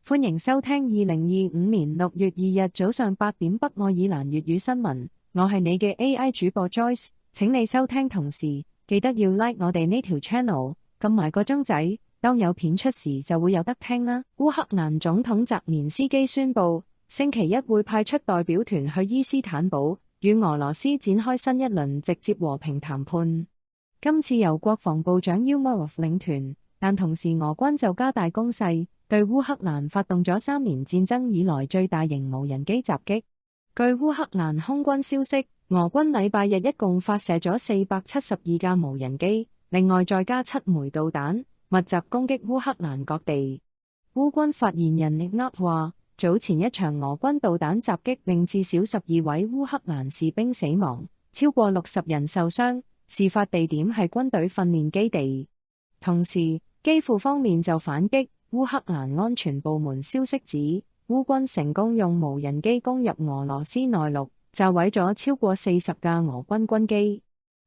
歡迎收聽2025年6月2日早上8點北愛爾蘭粵語新聞。我係你嘅 AI 主播 Joyce， 請你收聽，同時記得要 like 我哋呢條 channel， 撳埋個鐘仔，當有片出時就會有得聽啦。烏克蘭總統澤連斯基宣布，星期一會派出代表團去伊斯坦堡，與俄羅斯展開新一輪直接和平談判。今次由國防部長 Umerov 領團，但同時俄軍就加大攻勢，對烏克蘭發動咗3年戰爭以來最大型無人機襲擊。據烏克蘭空軍消息，俄軍禮拜日一共發射咗472架無人機，另外再加7枚導彈，密集攻擊烏克蘭各地。烏軍發言人列厄話，早前一場俄軍導彈襲擊令至少12位烏克蘭士兵死亡，超過60人受傷，事發地點係軍隊訓練基地。同時，基輔方面就反擊。烏克蘭安全部門消息指，烏軍成功用無人機攻入俄羅斯內陸，炸毀咗超過40架俄軍軍機。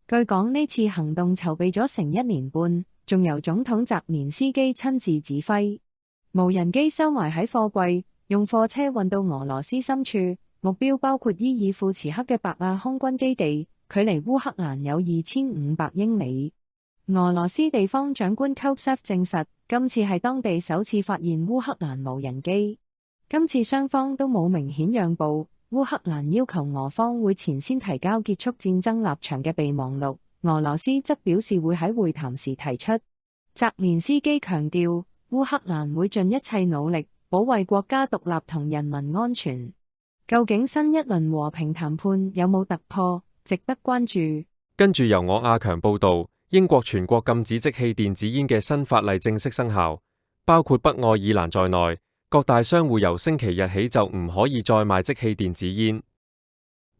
據講呢次行動籌備咗成1年半，仲由總統澤連斯基親自指揮。無人機收埋喺貨櫃，用貨車運到俄羅斯深處，目標包括伊爾庫茨克嘅白亞空軍基地，距離烏克蘭有2500英里。俄羅斯地方長官 Kovtsev 證實，今次係當地首次發現烏克蘭無人機。今次雙方都冇明顯讓步，烏克蘭要求俄方會前先提交結束戰爭立場嘅備忘錄，俄羅斯則表示會喺會談時提出。澤連斯基強調，烏克蘭會盡一切努力保衛國家獨立同人民安全。究竟新一輪和平談判有冇突破，值得關注。跟住由我阿強報道。英國全國禁止即棄電子煙嘅新法例正式生效，包括北愛爾蘭在內，各大商戶由星期日起就唔可以再賣即棄電子煙。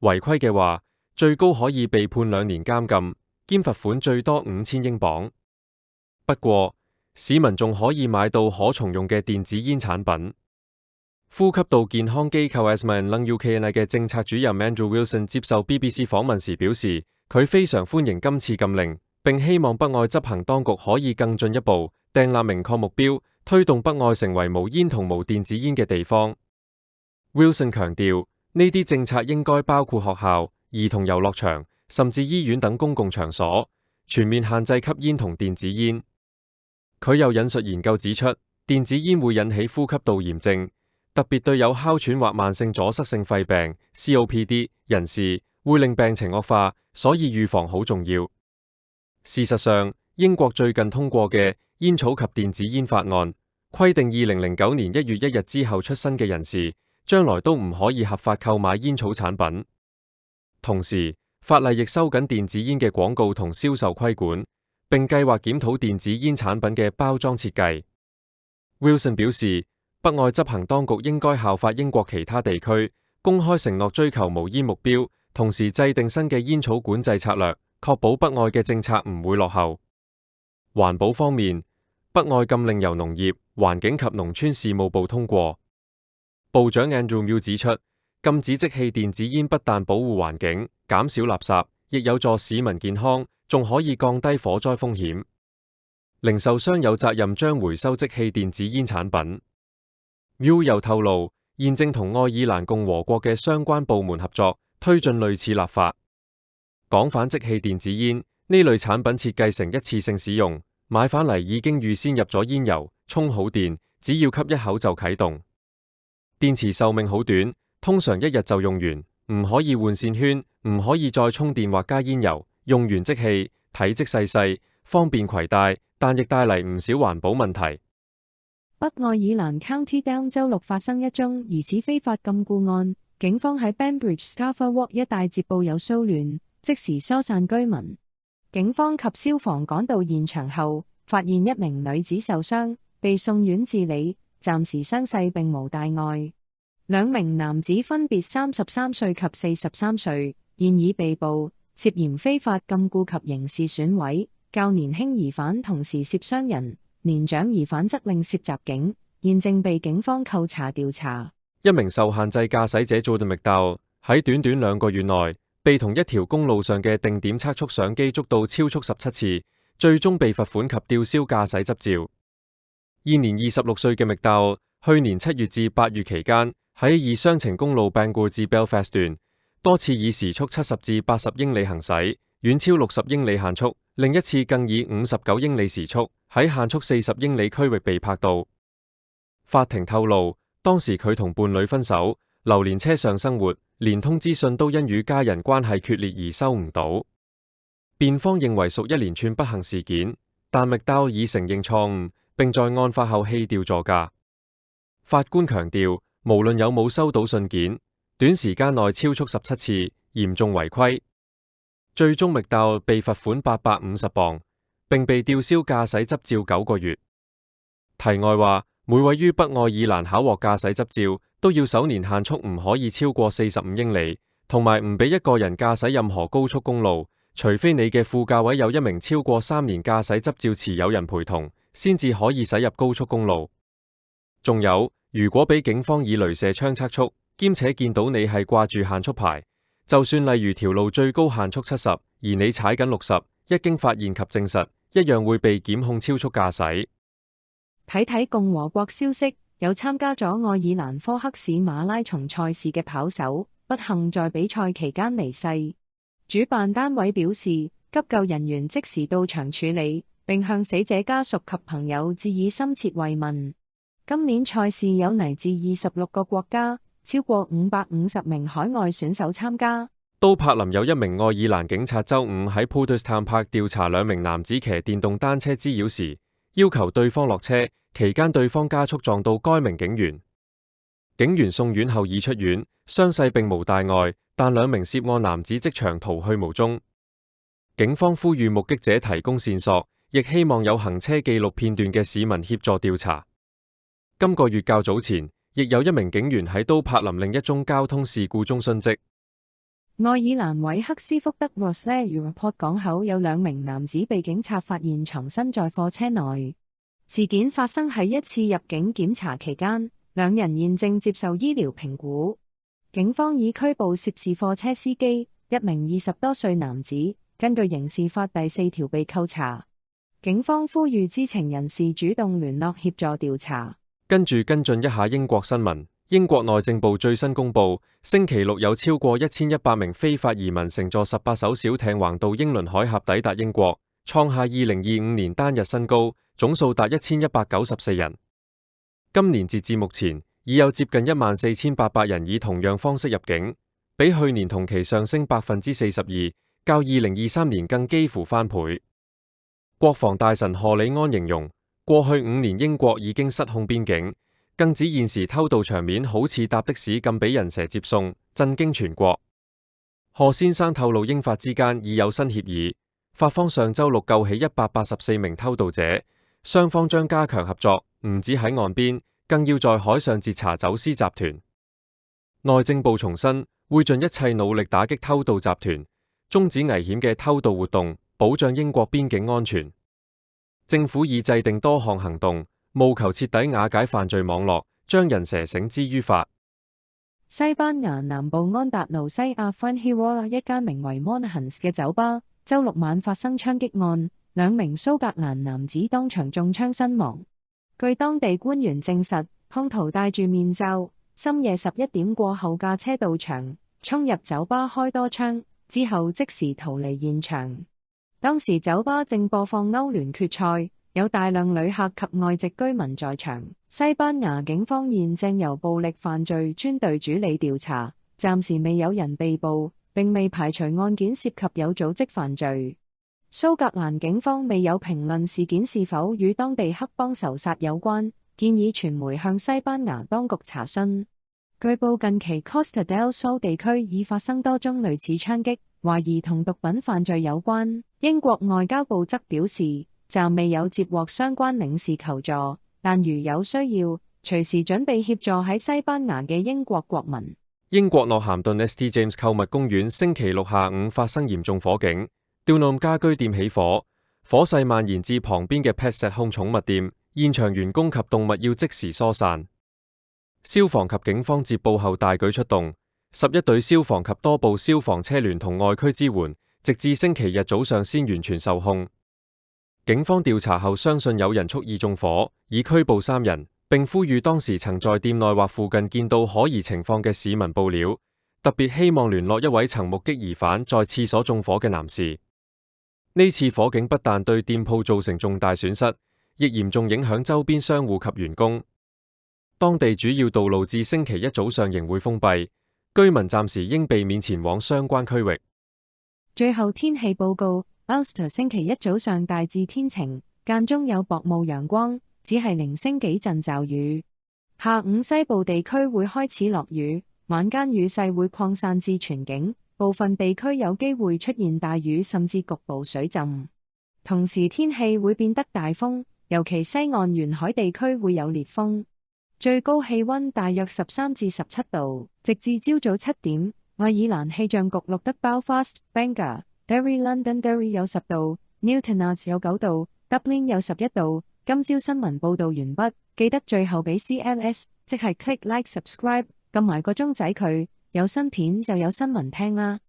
違規嘅話，最高可以被判2年監禁，兼罰款最多5000英鎊。不過，市民仲可以買到可重用嘅電子煙產品。呼吸道健康機構 Asthma and Lung UK 嘅政策主任 Andrew Wilson 接受 BBC 訪問時表示，佢非常歡迎今次禁令。並希望北愛執行當局可以更進一步訂立明確目標，推動北愛成為無煙同無電子煙嘅地方。Wilson 強調，呢啲政策應該包括學校、兒童遊樂場，甚至醫院等公共場所，全面限制吸煙同電子煙。佢又引述研究指出，電子煙會引起呼吸道炎症，特別對有哮喘或慢性阻塞性肺病 （COPD） 人士，會令病情惡化，所以預防好重要。事實上，英國最近通過嘅煙草及電子煙法案，規定2009年1月1日之後出生嘅人士，將來都唔可以合法購買煙草產品。同時，法例亦收緊電子煙嘅廣告同銷售規管，並計劃檢討電子煙產品嘅包裝設計。Wilson 表示，北愛執行當局應該效法英國其他地區，公開承諾追求無煙目標，同時制定新嘅煙草管制策略。確保北愛嘅政策唔會落後。環保方面，北愛禁令由農業、環境及農村事務部通過。部長 Andrew Muir 指出，禁止即棄電子煙不但保護環境、減少垃圾，亦有助市民健康，仲可以降低火災風險。零售商有責任將回收即棄電子煙產品。Muir 又透露，現正同愛爾蘭共和國嘅相關部門合作，推進類似立法。港反即棄電子煙呢類產品設計成一次性使用，買返嚟已經預先入咗煙油，充好電，只要吸一口就啟動。電池壽命好短，通常1日就用完，唔可以換線圈，唔可以再充電或加煙油，用完即棄，體積細細，方便攜帶，但亦帶嚟唔少環保問題。北愛爾蘭 County Down 周六發生一宗疑似非法禁錮案，警方喺 Banbridge Scaffer Walk 一帶接報有騷亂，即時疏散居民。警方及消防趕到現場後，發現一名女子受傷，被送院治理，暫時傷勢並無大礙。2名男子分別33歲及43歲，現已被捕，涉嫌非法禁錮及刑事損毀。較年輕疑犯同時涉傷人，年長疑犯則另涉襲警，現正被警方扣查調查。一名受限制駕駛者Jordan McDowell喺短短2個月內，被同一條公路上嘅定點測速相機捉到超速17次，最終被罰款及吊銷駕駛執照。現年26歲嘅McDowell 去年7月至8月期間，喺雙程公路 Bangor 至 Belfast 段，多次以時速70至80英里行駛，遠超60英里限速；另一次更以59英里時速喺限速40英里區域被拍到。法庭透露，當時佢同伴侶分手，流連車上生活，連通知信都因與家人關係決裂而收唔到。辯方認為屬一連串不幸事件，但麥道已承認錯誤，並在案發後棄掉座駕。法官強調，無論有冇收到信件，短時間內超速17次，嚴重違規。最終麥道被罰款850磅，並被吊銷駕駛執照9個月。題外話，每位於北愛爾蘭考獲駕駛執照，都要首年限速唔可以超過45英里，同埋唔俾一個人駕駛任何高速公路，除非你嘅副駕位有一名超過3年駕駛執照持有人陪同，先至可以駛入高速公路。仲有，如果俾警方以鐳射槍測速，兼且見到你係掛住限速牌，就算例如條路最高限速70，而你踩緊60，一經發現及證實，一樣會被檢控超速駕駛。睇共和國消息，有參加咗愛爾蘭科克市馬拉松賽事嘅跑手，不幸在比賽期間離世。主辦單位表示，急救人員即時到場處理，並向死者家屬及朋友致以深切慰問。今年賽事有嚟自26個國家，超過550名海外選手參加。都柏林有一名愛爾蘭警察周五喺 Pudderstown Park 調查2名男子騎電動單車滋擾時，要求對方落車，期間對方加速撞到該名警員。警員送院後已出院，傷勢並無大礙，但2名涉案男子即場逃去無蹤。警方呼籲目擊者提供線索，亦希望有行車記錄片段嘅市民協助調查。今個月較早前，亦有一名警員喺都柏林另一宗交通事故中殉職。愛爾蘭韋克斯福德 Rosslare Report 港口有2名男子被警察發現藏身在貨車內。事件發生喺一次入境檢查期間，2人現正接受醫療評估。警方已拘捕涉事貨車司機，1名20多歲男子，根據刑事法第4條被扣查。警方呼籲知情人士主動聯絡協助調查。跟進一下英國新聞。英國內政部最新公布，星期六有超過1100名非法移民乘坐18艘小艇橫渡英倫海峽抵達英國，創下2025年單日新高，總數達1194人。今年截至目前，已有接近14800人以同樣方式入境，比去年同期上升42%，較2023年更幾乎翻倍。國防大臣賀里安形容，過去5年英國已經失控邊境，更指現時偷渡場面好似搭的士咁俾人蛇接送，震驚全國。賀先生透露，英法之間已有新協議，法方上週六救起184名偷渡者，雙方將加強合作，唔止喺岸邊，更要在海上截查走私集團。內政部重申，會盡一切努力打擊偷渡集團，終止危險嘅偷渡活動，保障英國邊境安全。政府已制定多項行動，務求徹底瓦解犯罪網絡，將人蛇繩之於法。西班牙南部安達盧西亞 Fuengirola 一間名為 Monahans 嘅酒吧，週六晚發生槍擊案，2名蘇格蘭男子當場中槍身亡。據當地官員證實，兇徒戴住面罩，深夜11點過後駕車到場，衝入酒吧開多槍，之後即時逃離現場。當時酒吧正播放歐聯決賽，有大量旅客及外籍居民在場。西班牙警方現正由暴力犯罪專隊主理調查，暫時未有人被捕，並未排除案件涉及有組織犯罪。蘇格蘭警方未有評論事件是否與當地黑幫仇殺有關，建議傳媒向西班牙當局查詢。據報近期 Costa del Sol 地區已發生多宗類似槍擊，懷疑同毒品犯罪有關。英國外交部則表示，暫未有接獲相關領事求助，但如有需要，隨時準備協助喺西班牙嘅英國國民。英國諾咸頓 St James 購物公園星期六下午發生嚴重火警，Dunelm 家居店起火，火勢蔓延至旁邊嘅 Pets at Home 寵物店，現場員工及動物要即時疏散。消防及警方接報後大舉出動，11隊消防及多部消防車聯同外區支援，直至星期日早上先完全受控。警方調查後相信有人蓄意縱火，已拘捕3人，並呼籲當時曾在店內或附近見到可疑情況嘅市民報料，特別希望聯絡一位曾目擊疑犯在廁所縱火嘅男士。呢次火警不但對店鋪造成重大損失，亦嚴重影響周邊商戶及員工。當地主要道路至星期一早上仍會封閉，居民暫時應避免前往相關區域。最後天氣報告 ：Ulster 星期一早上大致天晴，間中有薄霧陽光，只係零星幾陣驟雨。下午西部地區會開始落雨，晚間雨勢會擴散至全境，部分地區有機會出現大雨甚至局部水浸。同時天氣會變得大風，尤其西岸沿海地區會有烈風。最高氣溫大約13至17度，直至朝早7點。愛爾蘭氣象局錄得 Belfast、Bangor、Derry、Londonderry 有10度 ，Newtownards 有9度 ，Dublin 有11度。今朝新聞報道完畢，記得最後俾 CLS， 即係 click like subscribe， 撳埋個鐘仔佢，有新片就有新聞聽啦。